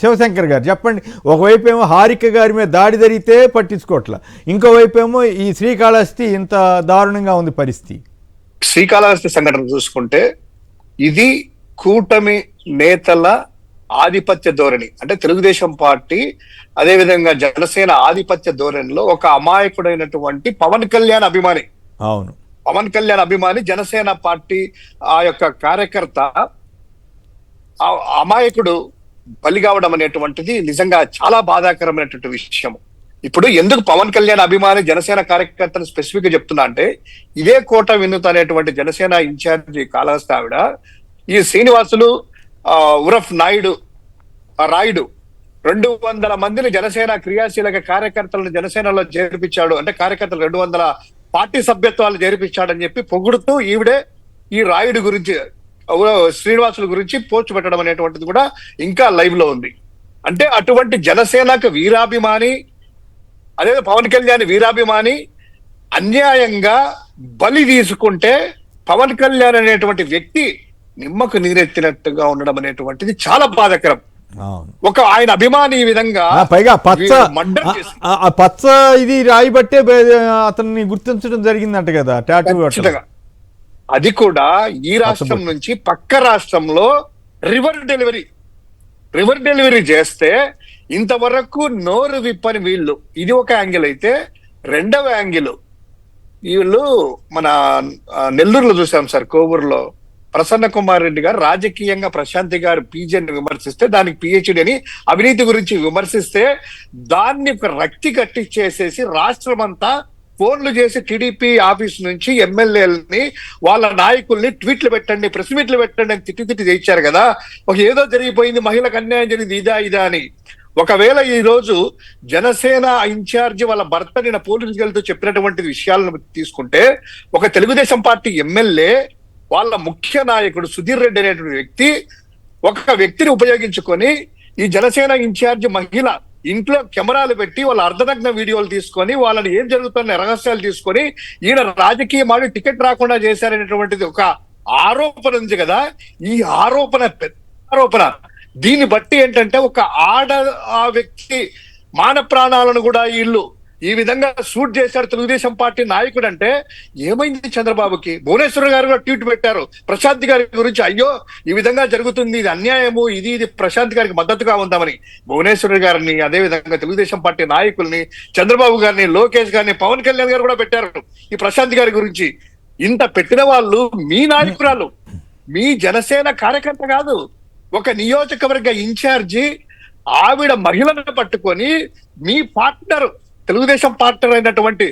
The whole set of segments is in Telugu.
శివశంకర్ గారు చెప్పండి. ఒకవైపు ఏమో హారిక గారి మీద దాడి జరిగితే పట్టించుకోవట్ల, ఇంకోవైపు ఏమో ఈ శ్రీకాళహస్తి ఇంత దారుణంగా ఉంది పరిస్థితి. శ్రీకాళహస్తి సంఘటన చూసుకుంటే ఇది కూటమి నేతల ఆధిపత్య ధోరణి, అంటే తెలుగుదేశం పార్టీ అదేవిధంగా జనసేన ఆధిపత్య ధోరణిలో ఒక అమాయకుడైనటువంటి పవన్ కళ్యాణ్ అభిమాని, అవును, పవన్ కళ్యాణ్ అభిమాని జనసేన పార్టీ ఆ యొక్క కార్యకర్త అమాయకుడు బలి కావడం అనేటువంటిది నిజంగా చాలా బాధాకరమైనటువంటి విషయం. ఇప్పుడు ఎందుకు పవన్ కళ్యాణ్ అభిమాని జనసేన కార్యకర్తను స్పెసిఫిక్ గా చెప్తున్నా అంటే, ఇదే కోట వినూత్ అనేటువంటి జనసేన ఇన్ఛార్జి కాళహస్తి ఆవిడ ఈ శ్రీనివాసులు ఉరఫ్ రాయుడు 200 మందిని జనసేన క్రియాశీలక కార్యకర్తలను జనసేనలో చేర్పించాడు, అంటే కార్యకర్తలు 200 పార్టీ సభ్యత్వాలు చేర్పించాడని చెప్పి పొగుడుతూ ఈవిడే ఈ రాయుడు గురించి శ్రీనివాసుల గురించి పోస్ట్ పెట్టడం అనేటువంటిది కూడా ఇంకా లైవ్ లో ఉంది. అంటే అటువంటి జనసేనకు వీరాభిమాని, అదే పవన్ కళ్యాణ్ వీరాభిమాని అన్యాయంగా బలి తీసుకుంటే పవన్ కళ్యాణ్ అనేటువంటి వ్యక్తి నిమ్మకు నీరెత్తినట్టుగా ఉండడం అనేటువంటిది చాలా బాధాకరం. ఒక ఆయన అభిమాని ఈ విధంగా పైగా పచ్చ ఇది రాయిబట్టే అతన్ని గుర్తించడం జరిగిందంట కదా టాటూ. అది కూడా ఈ రాష్ట్రం నుంచి పక్క రాష్ట్రంలో రివర్ డెలివరీ చేస్తే ఇంతవరకు నోరు విప్పని వీళ్ళు, ఇది ఒక యాంగిల్ అయితే, రెండవ యాంగిల్ వీళ్ళు మన నెల్లూరులో చూసాం సార్, కోవూరులో ప్రసన్న కుమార్ రెడ్డి గారు రాజకీయంగా ప్రశాంతి గారు పీజీని విమర్శిస్తే, దానికి పిహెచ్డి అని అవినీతి గురించి విమర్శిస్తే దాన్ని ఒక రక్తి కట్టించేసేసి రాష్ట్రం అంతా ఫోన్లు చేసి టీడీపీ ఆఫీస్ నుంచి ఎమ్మెల్యేలని వాళ్ళ నాయకుల్ని ట్వీట్లు పెట్టండి, ప్రెస్ మీట్లు పెట్టండి అని తిట్టి చేయించారు కదా. ఒక ఏదో జరిగిపోయింది, మహిళకు అన్యాయం జరిగింది, ఇదా అని. ఒకవేళ ఈ రోజు జనసేన ఇన్ఛార్జి వాళ్ళ భర్త నిన్న పోలీసులకు వెళ్తూ చెప్పినటువంటి విషయాలను తీసుకుంటే, ఒక తెలుగుదేశం పార్టీ ఎమ్మెల్యే వాళ్ళ ముఖ్య నాయకుడు సుధీర్ రెడ్డి అనేటువంటి వ్యక్తి ఒక వ్యక్తిని ఉపయోగించుకొని ఈ జనసేన ఇన్ఛార్జి మహిళ ఇంట్లో కెమెరాలు పెట్టి వాళ్ళ అర్ధనగ్న వీడియోలు తీసుకొని వాళ్ళని ఏం జరుగుతున్న రహస్యాలు తీసుకొని ఈయన రాజకీయ మాడి టికెట్ రాకుండా చేశారనేటువంటిది ఒక ఆరోపణ ఉంది కదా. ఈ ఆరోపణ పెద్ద ఆరోపణ. దీన్ని బట్టి ఏంటంటే ఒక ఆ వ్యక్తి మాన ప్రాణాలను కూడా వీళ్ళు ఈ విధంగా షూట్ చేశారు తెలుగుదేశం పార్టీ నాయకుడు అంటే ఏమైంది చంద్రబాబుకి? భువనేశ్వర్ గారు కూడా ట్వీట్ పెట్టారు ప్రశాంత్ గారి గురించి, అయ్యో ఈ విధంగా జరుగుతుంది, ఇది అన్యాయము, ఇది ప్రశాంత్ గారికి మద్దతుగా ఉందామని. భువనేశ్వర్ గారిని, అదే విధంగా తెలుగుదేశం పార్టీ నాయకుల్ని, చంద్రబాబు గారిని, లోకేష్ గారిని, పవన్ కళ్యాణ్ గారు కూడా పెట్టారు ఈ ప్రశాంత్ గారి గురించి. ఇంత పెట్టిన వాళ్ళు మీ నాయకురాలు, మీ జనసేన కార్యకర్త కాదు, ఒక నియోజకవర్గ ఇన్ఛార్జి ఆవిడ మహిళలను పట్టుకొని మీ పార్ట్నర్, తెలుగుదేశం పార్ట్నర్ అయినటువంటి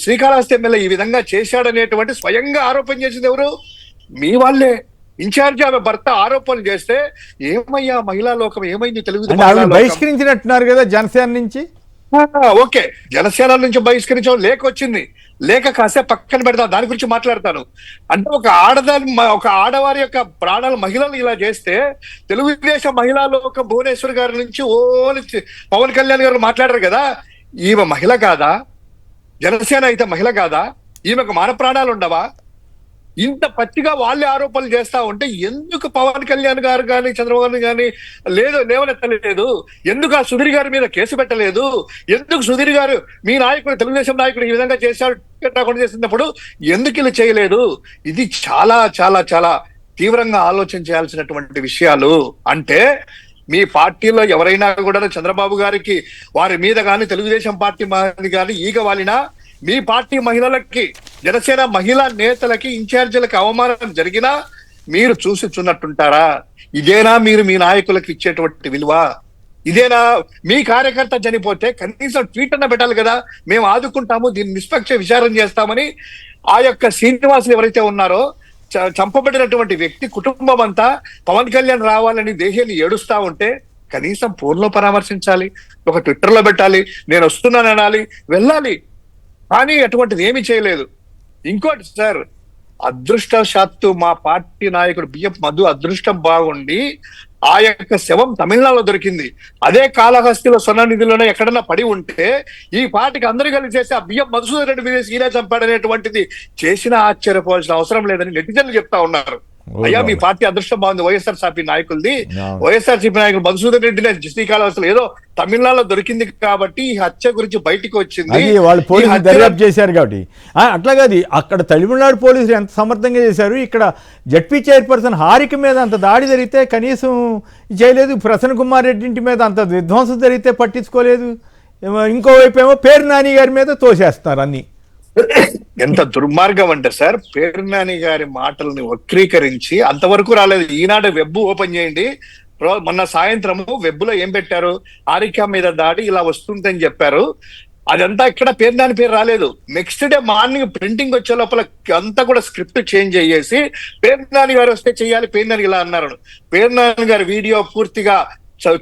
శ్రీకాళహస్తి ఎమ్మెల్యే ఈ విధంగా చేశాడనేటువంటి స్వయంగా ఆరోపణ చేసింది ఎవరు? మీ వాళ్ళే. ఇన్ఛార్జి ఆమె భర్త ఆరోపణలు చేస్తే ఏమయ్యా మహిళా లోకం, ఏమైంది తెలుగుదేశం బహిష్కరించినట్టున్నారు కదా జనసేన నుంచి. ఓకే, జనసేన నుంచి బహిష్కరించడం లేఖ వచ్చింది, లేఖ కాసేపు పక్కన పెడతాను, దాని గురించి మాట్లాడతాను. అంటే ఒక ఆడవారి యొక్క ప్రాణాలు మహిళలు ఇలా చేస్తే తెలుగుదేశం మహిళా లోకం భువనేశ్వర్ గారి నుంచి పవన్ కళ్యాణ్ గారు మాట్లాడారు కదా. ఈమె మహిళ కాదా? జనసేన అయితే మహిళ కాదా? ఈమెకు మాన ప్రాణాలు ఉండవా? ఇంత పచ్చిగా వాళ్ళే ఆరోపణలు చేస్తా ఉంటే ఎందుకు పవన్ కళ్యాణ్ గారు కానీ చంద్రబాబు కానీ లేవనెత్తలేదు? ఎందుకు ఆ సుధీర్ గారి మీద కేసు పెట్టలేదు? ఎందుకు సుధీర్ గారు మీ నాయకుడు, తెలుగుదేశం నాయకుడు ఈ విధంగా చేశాడు, టికెట్ రాకుండా చేసినప్పుడు ఎందుకు ఇలా చేయలేదు? ఇది చాలా చాలా చాలా తీవ్రంగా ఆలోచన చేయాల్సినటువంటి విషయాలు. అంటే మీ పార్టీలో ఎవరైనా కూడా చంద్రబాబు గారికి వారి మీద కానీ తెలుగుదేశం పార్టీ మీద కానీ ఈగ వాలినా, మీ పార్టీ మహిళలకి, జనసేన మహిళా నేతలకి, ఇన్ఛార్జీలకి అవమానం జరిగినా మీరు చూసిచున్నట్టుంటారా? ఇదేనా మీరు మీ నాయకులకు ఇచ్చేటువంటి విలువ? ఇదేనా? మీ కార్యకర్త చనిపోతే కనీసం ట్వీట్ అన్న పెట్టాలి కదా, మేము ఆదుకుంటాము, దీన్ని నిష్పక్ష విచారణ చేస్తామని. ఆ యొక్క శ్రీనివాసులు ఎవరైతే ఉన్నారో, చంపబడినటువంటి వ్యక్తి కుటుంబం అంతా పవన్ కళ్యాణ్ రావాలని దేశాన్ని ఏడుస్తా ఉంటే కనీసం ఫోన్లో పరామర్శించాలి, ఒక ట్విట్టర్లో పెట్టాలి, నేను వస్తున్నాను అనాలి, వెళ్ళాలి. కానీ అటువంటిది ఏమీ చేయలేదు. ఇంకోటి సార్, అదృష్టశాత్తు మా పార్టీ నాయకుడు బిఎఫ్ మధు అదృష్టం బాగుండి ఆ యొక్క శవం తమిళనాడులో దొరికింది. అదే కాళహస్తిలో సొన్న నిధిలోనే ఎక్కడన్నా పడి ఉంటే ఈ పార్టీకి అందరూ కలిసి చేసి ఆ బిఎఫ్ మధుసూదన్ రెడ్డి మీద ఈయన చంపాడనేటువంటిది చేసినా ఆశ్చర్యపోవాల్సిన అవసరం లేదని నెటిజన్లు చెప్తా ఉన్నారు. అయ్యా మీ పార్టీ అదృష్టం బాగుంది వైఎస్ఆర్సీపీ నాయకులది. అవును. వైఎస్ఆర్సీపీ నాయకులు మధుసూదన్ రెడ్డి శ్రీకాళహస్తిలో ఏదో తమిళనాడులో దొరికింది కాబట్టి ఈ హత్య గురించి బయటికి వచ్చింది. అది వాళ్ళు పోలీసులు దర్యాప్తు చేశారు కాబట్టి అట్లాగది అక్కడ తమిళనాడు పోలీసులు ఎంత సమర్థంగా చేశారు. ఇక్కడ జడ్పీ చైర్పర్సన్ హారిక మీద అంత దాడి జరిగితే కనీసం చేయలేదు. ప్రసన్న కుమార్ రెడ్డి ఇంటి మీద అంత విధ్వంసం జరిగితే పట్టించుకోలేదు. ఇంకోవైపు ఏమో పేరు నాని గారి మీద తోసేస్తున్నారు అన్ని. ఎంత దుర్మార్గం అంటే సార్, పేరు నాని గారి మాటల్ని వక్రీకరించి అంతవరకు రాలేదు. ఈనాడు వెబ్ ఓపెన్ చేయండి, మొన్న సాయంత్రము వెబ్ లో ఏం పెట్టారు, హారిక మీద దాడి ఇలా వస్తుందని చెప్పారు. అదంతా ఇక్కడ పేరు నాని పేరు రాలేదు. నెక్స్ట్ డే మార్నింగ్ ప్రింటింగ్ వచ్చే లోపల అంతా కూడా స్క్రిప్ట్ చేంజ్ అయ్యేసి పేరు నాని గారు వస్తే చెయ్యాలి, పేరు నాని ఇలా అన్నారు. పేరు నాని గారి వీడియో పూర్తిగా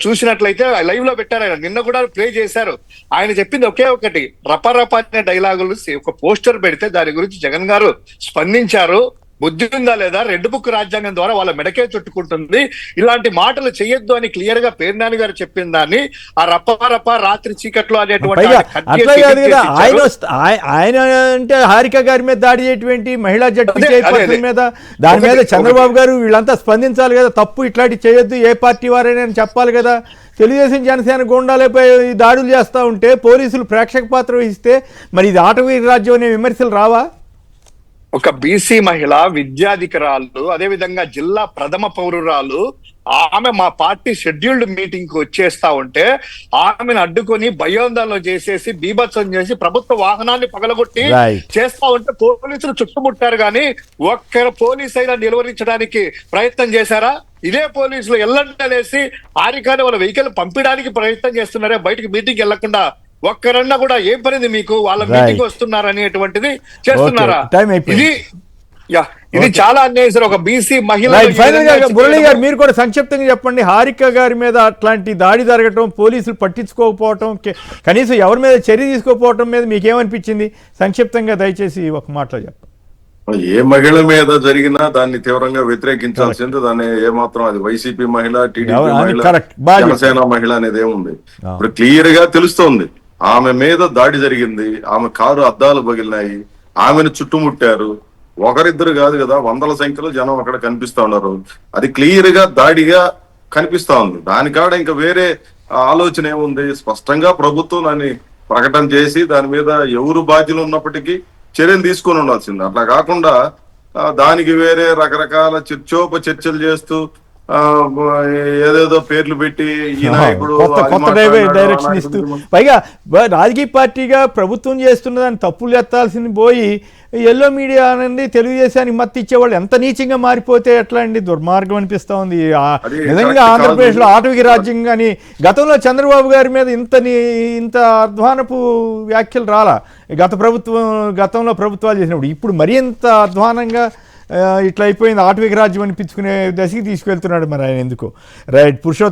చూసినట్లయితే లైవ్ లో పెట్టారు. ఆయన నిన్న కూడా ప్లే చేశారు. ఆయన చెప్పింది ఒకే ఒకటి, రపరప అనే డైలాగులు ఒక పోస్టర్ పెడితే దాని గురించి జగన్ గారు స్పందించారు. బుద్ధి ఉందా లేదా, రెడ్ బుక్ రాజ్యాంగం ద్వారా వాళ్ళ మెడకే చుట్టుకుంటుంది, ఇలాంటి మాటలు చేయొద్దు అని క్లియర్ గా పేరు నాని గారు చెప్పిన దాన్ని ఆ రప రాత్రి చీకట్లో అనేటువంటి ఆయన అంటే హారిక గారి మీద దాడి చేయటువంటి మహిళా జడ్పీ చైర్పర్సన్ మీద దాని మీద చంద్రబాబు గారు వీళ్ళంతా స్పందించాలి కదా, తప్పు ఇట్లాంటి చేయొద్దు ఏ పార్టీ వారైనా చెప్పాలి కదా. తెలుగుదేశం జనసేన గుండాలపై దాడులు చేస్తూ ఉంటే పోలీసులు ప్రేక్షక పాత్ర వహిస్తే మరి ఇది ఆటవీ రాజ్యం అనే విమర్శలు రావా? ఒక బీసీ మహిళ విద్యాధికారాలు, అదే విధంగా జిల్లా ప్రథమ పౌరురాలు, ఆమె మా పార్టీ షెడ్యూల్డ్ మీటింగ్ కు వచ్చేస్తా ఉంటే ఆమెను అడ్డుకొని భయోందనలు చేసేసి బీభత్సం చేసి ప్రభుత్వ వాహనాన్ని పగలగొట్టి చేస్తా ఉంటే పోలీసులు చుట్టుముట్టారు. కానీ ఒక్క పోలీస్ అయినా నిలువరించడానికి ప్రయత్నం చేశారా? ఇదే పోలీసులు ఎల్లంటలేసి హారికని వాళ్ళ వెహికల్ పంపించడానికి ప్రయత్నం చేస్తున్నారే, బయటకు మీటింగ్ వెళ్లకుండా. ఒక్కరన్నా కూడా ఏం పనిది మీకు, వాళ్ళ మీటింగ్ వస్తున్నారు అనేటువంటిది చేస్తున్నారా? ఇది చాలా అన్యాయం సార్. ఒక బీసీ మహిళ. మురళి గారు మీరు కూడా సంక్షిప్తంగా చెప్పండి, హారిక గారి మీద అట్లాంటి దాడి జరగటం, పోలీసులు పట్టించుకోకపోవటం, కనీసం ఎవరి మీద చర్య తీసుకోకపోవటం మీద మీకు ఏమనిపించింది? సంక్షిప్తంగా దయచేసి ఒక మాటలో చెప్పండి. ఏ మహిళ మీద జరిగినా దాన్ని తీవ్రంగా వ్యతిరేకించాల్సింది. దాన్ని ఏమాత్రం అది వైసీపీ మహిళ, టీడీపీ మహిళ, జనసేన మహిళ అనేది ఏముంది, ఇప్పుడు క్లియర్ గా తెలుస్తోంది. ఆమె మీద దాడి జరిగింది, ఆమె కారు అద్దాలు పగిలినాయి, ఆమెను చుట్టుముట్టారు. ఒకరిద్దరు కాదు కదా, వందల సంఖ్యలో జనం అక్కడ కనిపిస్తా ఉన్నారు. అది క్లియర్ గా దాడిగా కనిపిస్తా ఉంది. దానికాడ ఇంకా వేరే ఆలోచన ఏముంది? స్పష్టంగా ప్రభుత్వం దాన్ని ప్రకటన చేసి దాని మీద ఎవరు బాధ్యులు ఉన్నప్పటికీ చర్యలు తీసుకొని ఉండాల్సింది. అట్లా కాకుండా దానికి వేరే రకరకాల చర్చలు చేస్తూ ఏదేదో పేర్లు పెట్టి ఈ నాయకుడు డైరెక్షన్ ఇస్తూ, పైగా రాజకీయ పార్టీగా ప్రభుత్వం చేస్తున్న దాన్ని తప్పులు ఎత్తాల్సింది పోయి ఎల్లో మీడియా అనేది తెలుగుదేశానికి మత్తు ఇచ్చేవాళ్ళు ఎంత నీచంగా మారిపోతే ఎట్లా అండి? దుర్మార్గం అనిపిస్తా ఉంది. నిజంగా ఆంధ్రప్రదేశ్లో ఆటవిక రాజ్యం కానీ గతంలో చంద్రబాబు గారి మీద ఇంత అధ్వానపు వ్యాఖ్యలు రాలా గతంలో ప్రభుత్వాలు చేసినప్పుడు. ఇప్పుడు మరీ ఇంత అధ్వానంగా ఇట్లా అయిపోయింది, ఆటవిక రాజ్యం అనిపించుకునే దశకి తీసుకెళ్తున్నాడు మరి ఆయన ఎందుకు. రైట్. పురుషోత్తమ్